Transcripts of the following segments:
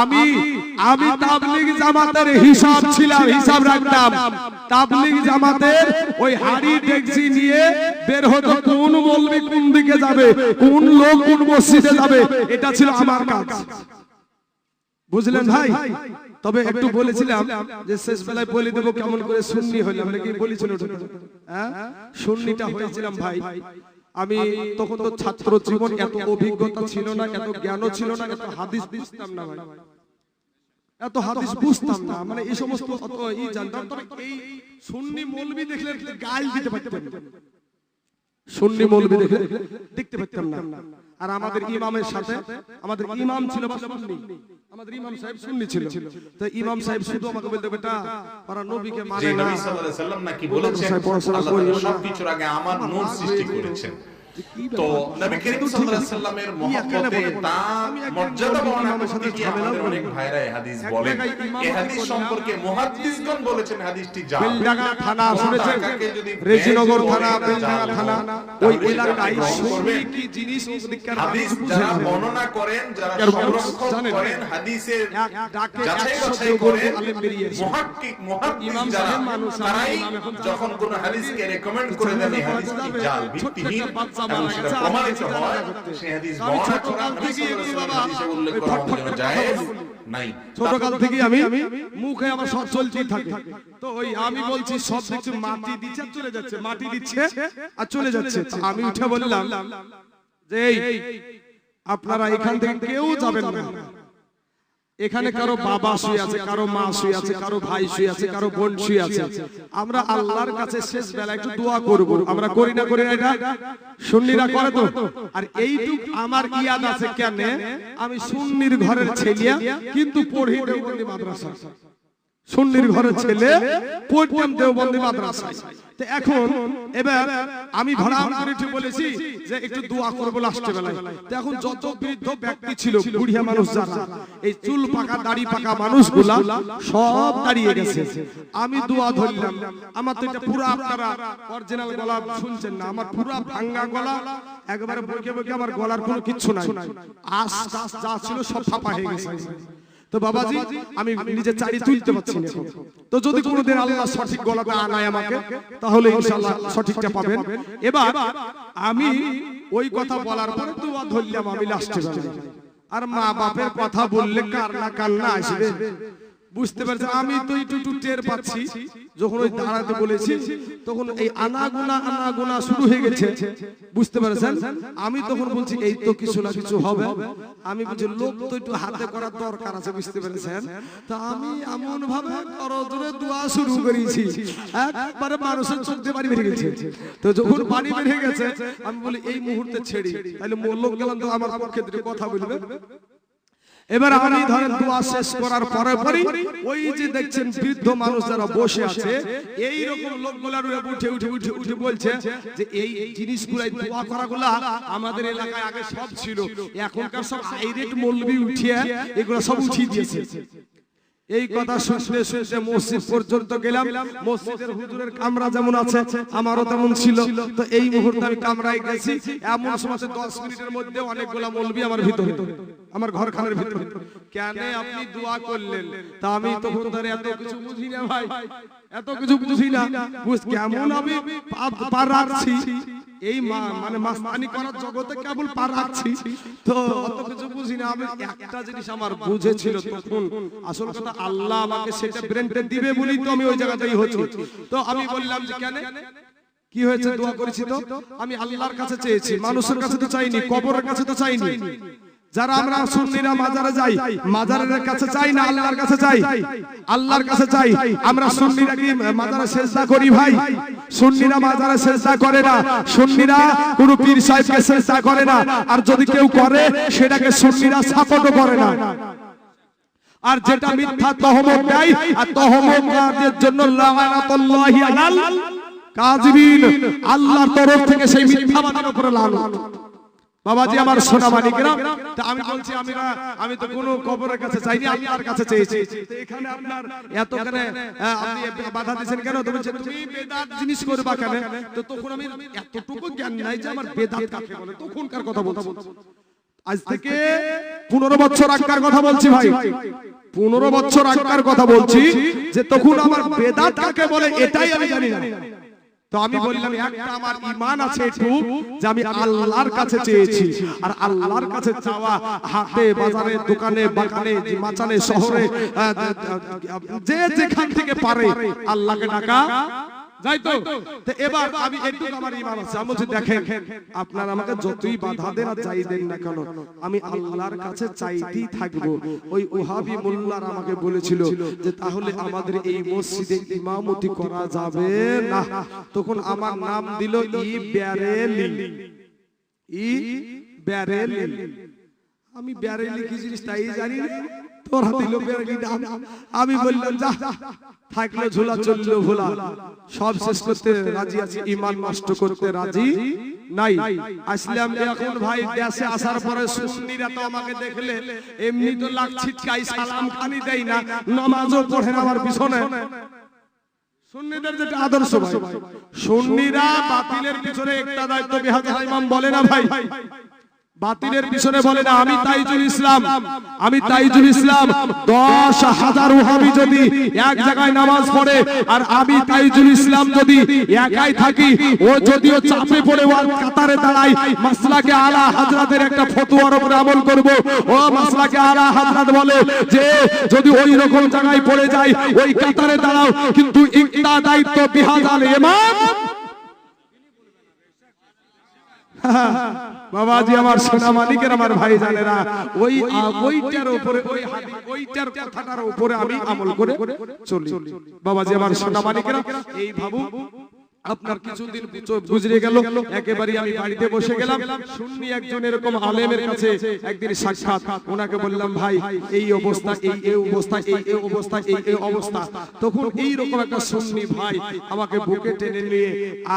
আমি আমি তাবলীগ জামাতের হিসাব ছিলাম, হিসাব রাখতাম। তাবলীগ জামাতের ওই হাড়ি ডেকচি নিয়ে বের হতো কোন মৌলবি কোন দিকে যাবে, কোন লোক কোন মসজিদে যাবে, এটা ছিল আমার কাজ। বুঝলেন ভাই? তবে একটু বলেছিলাম যে শেষ বেলায় বলে দেবো কেমন করে সুন্নি হলাম, নাকি বলেছিল হ্যাঁ সুন্নিটা হয়েছিলাম ভাই। আমি তখন তো ছাত্র জীবন, এত অভিজ্ঞতা ছিল না, এত জ্ঞান ছিল না, এত হাদিস বুঝতাম না ভাই, এত হাদিস বুঝতাম না, মানে এই সমস্ত অত ই জানতাম। তবে এই সুন্নি মৌলবি দেখলে গাল দিতে পারতাম, সুন্নি মৌলবি দেখলে দেখতে পারতাম না। আর আমাদের ইমামের সাথে, আমাদের ইমাম ছিল সুন্নি, আমাদের ইমাম সাহেব সুন্নি ছিল। তো ইমাম সাহেব শুধু আমাকে বলতে, বেটা ওরা নবীকে মানে না, নবী সাল্লাল্লাহু আলাইহি ওয়াসাল্লাম নাকি বলেছেন আল্লাহ সবকিছুর আগে আমার নূর সৃষ্টি করেছেন। তো নবী করিম সাল্লাল্লাহু আলাইহি ওয়াসাল্লামের মহব্বতে তার মর্যাদা বর্ণনা করতে গিয়ে আমাদের অনেক ভাইরা এই হাদিস বলেন। এই হাদিস সম্পর্কে মুহাদ্দিসগণ বলেছেন হাদিসটি জাল। বেলডাঙ্গা থানা শুনেছেন, রেজিনগর থানা, বেলডাঙ্গা থানা, ওই এলাকায় সুন্নি কি জিনিস ওদিককার হাদিস যারা বর্ণনা করেন, যারা সংরক্ষণ করেন, হাদিসের যাচাই বাছাই করেন, মুহাক্কিক যারা, তারাই যখন কোন হাদিসকে রেকমেন্ড করে দেন এই হাদিসটি জাল, ভিত্তিহীন, এবং সেটা প্রমাণিত হয়, সেই হাদিস বর্ণনা করা নবী সাল্লাল্লাহু আলাইহি ওয়াসাল্লাম হাদিসে উল্লেখ করা আমাদের জন্য জায়েজ নাই। ছোটকাল থেকে আমি মুখে আমার সব চলতেই থাকে। তো ওই আমি বলছি সব দেখছি মাটি দিচ্ছে আর চলে যাচ্ছে, মাটি দিচ্ছে আর চলে যাচ্ছে। আমি উঠে বললাম যে এই আপনারা এখান থেকে কেউ যাবেন না, এখানে কারো বাবা শুয়ে আছে, কারো মা শুয়ে আছে, কারো ভাই শুয়ে আছে, কারো বোন শুয়ে আছে। আমরা আল্লাহর কাছে শেষ বেলা একটু দোয়া করব, আমরা করি না করি না? এটা সুন্নিরা করে তো। আর এইটুক আমার ইয়াদ আছে, কেন আমি সুন্নির ঘরের ছেলে কিন্তু পড়ি দেওবন্দি মাদ্রাসা, সুন্নির ঘরের ছেলে পড়তাম দেওবন্দি মাদ্রাসায়। তো এখন এবার আমি ভরাম করে বলেছি যে একটু দোয়া করবো লাস্ট বেলায়। তো এখন যত বৃদ্ধ ব্যক্তি ছিল, বুড়িয়া মানুষ যারা, এই চুল পাকা দাড়ি পাকা মানুষগুলা সব দাঁড়িয়ে গেছে। আমি দোয়া ধরলাম, আমার তো এটা পুরো আপনারা অরিজিনাল গলা শুনছেন না, আমার পুরো ভাঙ্গা গলা, একবারে বকে বকে আমার গলার কোনো কিচ্ছু নাই, আশ যা ছিল সব ফাঁপা হয়ে গেছে। তো বাবাজি আমি নিজে চারি তুলতে পারছি না। তো যদি কোনোদিন আল্লাহ সঠিক গলাটা আনায় আমাকে, তাহলে ইনশাআল্লাহ সঠিকটা পাবেন। এবার আমি ওই কথা বলার পরে দোয়া ধরলাম আমি লাস্টে বেলায়। আর মা বাপের কথা বললে কান্না আসবে, বুঝতে পারছেন? আমি তো একটু টের পাচ্ছি। যখন ওই দাঁড়াতে বলেছি তখন এই আনাগোনা শুরু হয়ে গেছে, বুঝতে পারছেন? আমি তখন বলছি এই তো কিছু না কিছু হবে। আমি বলছি লোক তো একটু হাতে করার দরকার আছে, বুঝতে পেরেছেন? তা আমি এমন ভাবে করজোরে দোয়া শুরু করেছি, একবারে মানুষের চোখ দিয়ে পানি বেরিয়ে গেছে। তো যখন পানি বেরিয়ে গেছে আমি বলি এই মুহূর্তে ছেড়ি, তাহলে লোক গেলাম তো আমার পক্ষে কথা বলবে। এবার আমি ধরেন দোয়া শেষ করার পরে ওই যে দেখছেন বৃদ্ধ মানুষ যারা বসে আছে, এই রকম লোকগুলা উঠে উঠে উঠে উঠে বলছে যে এই জিনিসগুলাই দোয়া করাগুলা আমাদের এলাকায় আগে সব ছিল, এখনকার সব ডাইরেক্ট মৌলবি উঠিয়ে এগুলো সব উঠিয়ে দিয়েছে। এই কথা শুনতে শুনতে মসজিদ পর্যন্ত গেলাম। মসজিদের হুজুরের কামরা যেমন আছে আমারও তেমন ছিল। তো এই মুহূর্তে আমি কামরায় গেছি, এমন সময় 10 মিনিটের মধ্যে অনেকগুলা মৌলবি আমার ভিতরে, আমার ঘরখানের ভিতরে। কেন আপনি দোয়া করলেন? তা আমি তখন ধরে এত কিছু বুঝি না ভাই, এত কিছু বুঝি না, কেমন আমি পার রাখছি এই মানে মাস্তানি করার জগতে কেবল পার রাখছি। তো অত কিছু বুঝি না। আমি একটা জিনিস আমার বুঝেছিল তখন, আসল কথা আল্লাহ আমাকে সেটা ব্রেনটা দিবে বলি তো আমি ওই জায়গাতেই হচ্ছি। তো আমি বললাম যে কেন কি হয়েছে, দোয়া করেছি তো আমি আল্লাহর কাছে চেয়েছি, মানুষের কাছে তো চাইনি, কবরের কাছে তো চাইনি। যারা আমরা সুন্নিরা মাজারে যাই, মাজারের কাছে চাই না, আল্লাহর কাছে চাই, আল্লাহর কাছে চাই। আমরা সুন্নিরা কি মাজারে সেজদা করি ভাই? সুন্নিরা মাজারে সেজদা করে না, সুন্নিরা কোন পীর সাহেবকে সেজদা করে না। আর যদি কেউ করে সেটাকে সুন্নিরা সাপোর্টও করে না। আর যেটা মিথ্যা তহমত দেয়, আর তহমতের জন্য লাআনাতুল্লাহি আলাল কাযিবিন, আল্লাহর তরফ থেকে সেই মিথ্যাবাদীর উপরে লানত। বাবাজি আমার সোনা মানিকেরা, তা আমি বলছি আমি তো কোনো কবরের কাছে চাইনি, আল্লাহর কাছে চেয়েছি। এখানে আপনার এতখানে আপনি বাধা দিয়েছেন কেন? তুমি বেদাত জিনিস করবা কেন? তো তখন আমি এতটুকু জ্ঞান নাই যে আমার বেদাত কাকে বলে, তখনকার কথা বলছি। আজ থেকে 15 বছর আগের কথা বলছি ভাই, 15 বছর আগের কথা বলছি, যে তখন আমার বেদাত কাকে বলে এটাই আমি জানি না। তো আমি বললাম একটা আমার ঈমান আছে একটু, যে আমি আল্লাহর কাছে চেয়েছি, আর আল্লাহর কাছে চাওয়া হাতে বাজারে দোকানে বাগানে মাচানে শহরে যে যেখান থেকে পারে আল্লাহকে ডাকা যাই। তো এবার আমি একটু আমার ঈমান আছে, আমি বলছি দেখেন আপনারা আমাকে যতই বাধা দেন আর যাই দেন না কেন, আমি আল্লাহর কাছে চাইতেই থাকবো। ওই ওহাবি মোল্লারা আমাকে বলেছিল যে তাহলে আমাদের এই মসজিদে ইমামতি করা যাবে না। তখন আমার নাম দিল ই ব্যারেলি, ই ব্যারেলি। আমি ব্যারেলি কি জিনিস তাই জানি না, তোরা দিল ব্যারেলি নাম। আমি বললাম যা থাকলো ঝোলা চললো ভোলা, সব শেষ করতে রাজি আছি, ঈমান নষ্ট করতে রাজি নাই। আসলাম এখন ভাই দেশে আসার পরে সুন্নিরা তো আমাকে দেখলে এমনি তো লাখ ছিটকাই, সালাম খানি দেই না, নামাজও পড়ে না আমার পিছনে। সুন্নিদের যেটা আদর্শ ভাই, সুন্নিরা বাতিলের পিছনে একটা দায়িত্ব বেহাজার ইমাম বলে না ভাই, বাতিলের পিছনে বলে না আমি তাইজুল ইসলাম, আমি তাইজুল ইসলাম। 10,000 ওহাবি যদি এক জায়গায় নামাজ পড়ে আর আমি তাইজুল ইসলাম যদি একাই থাকি, ও যদিও চাপে পড়ে ওর কাতারে দাঁড়াই, মাসলাকে আলা হযরতের একটা ফতোয়ার উপরে আমল করব। ও মাসলাকে আলা হযরত বলে যে যদি ওই রকম জায়গায় পড়ে যায় ওই কাতারে দাঁড়াও, কিন্তু একটা দায়িত্ব বিহাজাল ইমাম। বাবাজি আমার সোনা মালিকের আমার ভাই জানেরা, ওইটার উপরে ওইটার কথাটার উপরে আমি আমল করে চলি। বাবাজি আমার সোনা মালিকেরা এই ভাবু, আপনার কিছুদিন গুজরে গেল, একেবারে আমি বাড়িতে বসে গেলাম, সুন্নি একজন এরকম আলেমের কাছে একদিন সাক্ষাৎ। ওনাকে বললাম ভাই এই অবস্থা, এই অবস্থা, এই অবস্থা, এই অবস্থা। তখন এই রকম একটা সুন্নি ভাই আমাকে বুকে টেনে নিয়ে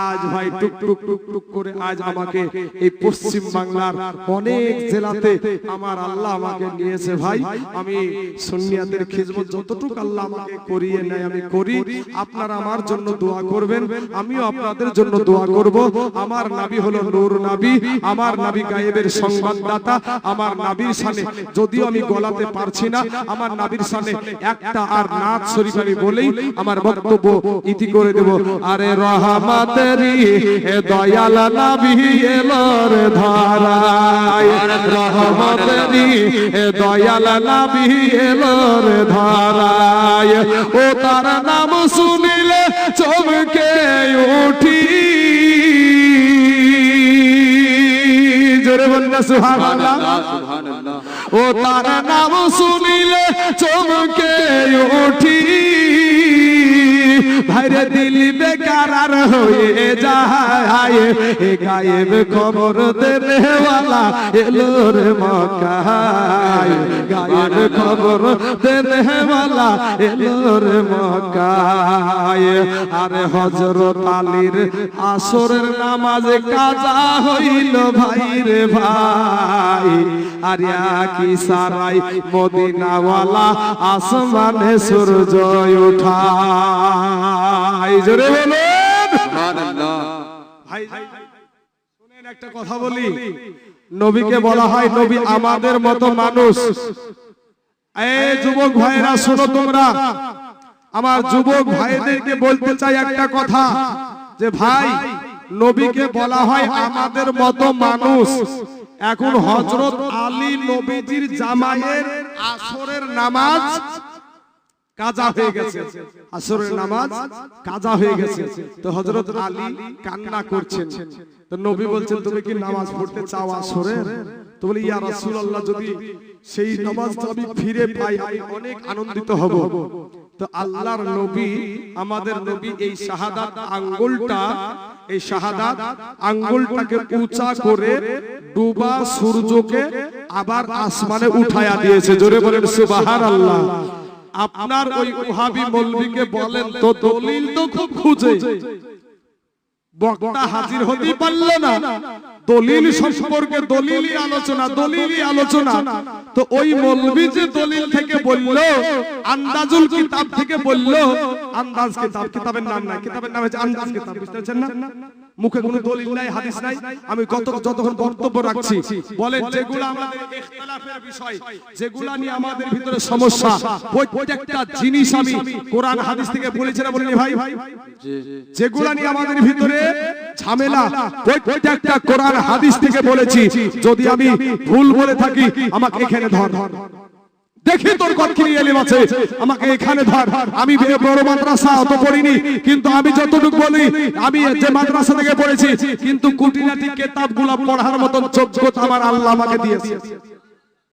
আজ ভাই টুক টুক টুক টুক করে আজ আমাকে এই পশ্চিম বাংলার অনেক জেলাতে আমার আল্লাহ আমাকে নিয়েছে ভাই। আমি সুন্নিয়াতের খিদমত যতটুকু আল্লাহ আমাকে করিয়ে নেয় আমি করি। আপনারা আমার জন্য দোয়া করবেন, আমি আপনাদের জন্য দোয়া করব। আমার নবী হলো নূর নবী, আমার নবী গায়েবের সংবাদদাতা। আমার নবীর শানে যদিও আমি গলাতে পারছি না, আমার নবীর শানে একটা আর নাত শরীফ আমি বলেই আমার বক্তব্য ইতি করে দেব। আরে রহমতেরি দয়াল নবী এলো রে ধারায়, রহমতেরি দয়াল নবী এলো রে ধারায়, ও তার নাম শুনিলে চমকে উঠি। জোরে বলনা সুবহানাল্লাহ, সুবহানাল্লাহ। ও তার নাম শুনিলে চমকে উঠি, ভাইরে দিল বেকারার হয়ে যায়, এ গায়েব খবর দেনেওয়ালা এলো রে মক্কায়, গায়েব খবর দেনেওয়ালা এলো রে মক্কায়। আরে হযরত আলীর আসরের নামাজে কাজা হইল ভাই রে ভাই, আর কি সারাই মদিনাওয়ালা আসমানে সূর্য উঠায়। জোরে বলেন সুবহানাল্লাহ। ভাই শুনেন একটা কথা বলি, নবীকে বলা হয় নবী আমাদের মতো মানুষ। এই যুবক ভাইরা শোনো, তোমরা আমার যুবক ভাইদেরকে বলতে চাই একটা কথা, যে ভাই নবীকে বলা হয় আমাদের মতো মানুষ। এখন হযরত আলী নবীজির জামাইয়ের আসরের নামাজ কাজা হয়ে গেছে, আসরের নামাজ কাজা হয়ে গেছে। তো হযরত আলী কান্না করছেন, তো নবী বলছেন তুমি কি নামাজ পড়তে চাও আসরের? তো বলি ইয়া রাসূলুল্লাহ যদি সেই নামাজটা আমি ফিরে পাই আমি অনেক আনন্দিত হব। তো আল্লাহর নবী, আমাদের নবী এই শাহাদাত আঙ্গুলটা, এই শাহাদাত আঙ্গুলটাকে উঁচা করে ডুবা সূর্যকে আবার আসমানে উঠায়া দিয়েছে। জোরে বলেন সুবহানাল্লাহ। আপনার ওই ওহাবি মৌলভীকে বলেন তো দলিল তো খুব খুঁজে, বক্তা হাজির হতে পারল না, দলিল সম্পর্কে দলিলই আলোচনা। তো ওই মৌলভী যে দলিল থেকে বলল, আন্দাজুল কিতাব থেকে বলল, আন্দাজ কিতাব, কিতাবের নাম না, কিতাবের নাম হচ্ছে আন্দাজ কিতাব, বুঝতে পারছেন না? মুখে কোনো দলিল নাই, হাদিস নাই, আমি যতক্ষণ বক্তব্য রাখছি বলেন যেগুলো আমাদের ইখতিলাফের বিষয়, যেগুলো নিয়ে আমাদের ভিতরে সমস্যা, প্রত্যেকটা জিনিস আমি কোরআন হাদিস থেকে বলেছি না বলিনি ভাই? যেগুলো নিয়ে আমাদের ভিতরে ঝামেলা প্রত্যেকটা কোরআন হাদিস থেকে বলেছি। যদি আমি ভুল বলে থাকি আমাকে এখানে ধর, দেখি তোর কতখানি ইলম আছে, আমাকে এখানে ধর। আমি বড় মাদ্রাসা অত পড়িনি, কিন্তু আমি যতটুকু বলি আমি যে মাদ্রাসা থেকে পড়েছি, কিন্তু কুটিনাটি কিতাবগুলো পড়ার মতন যোগ্যতা আমার আল্লাহ আমাকে দিয়েছে।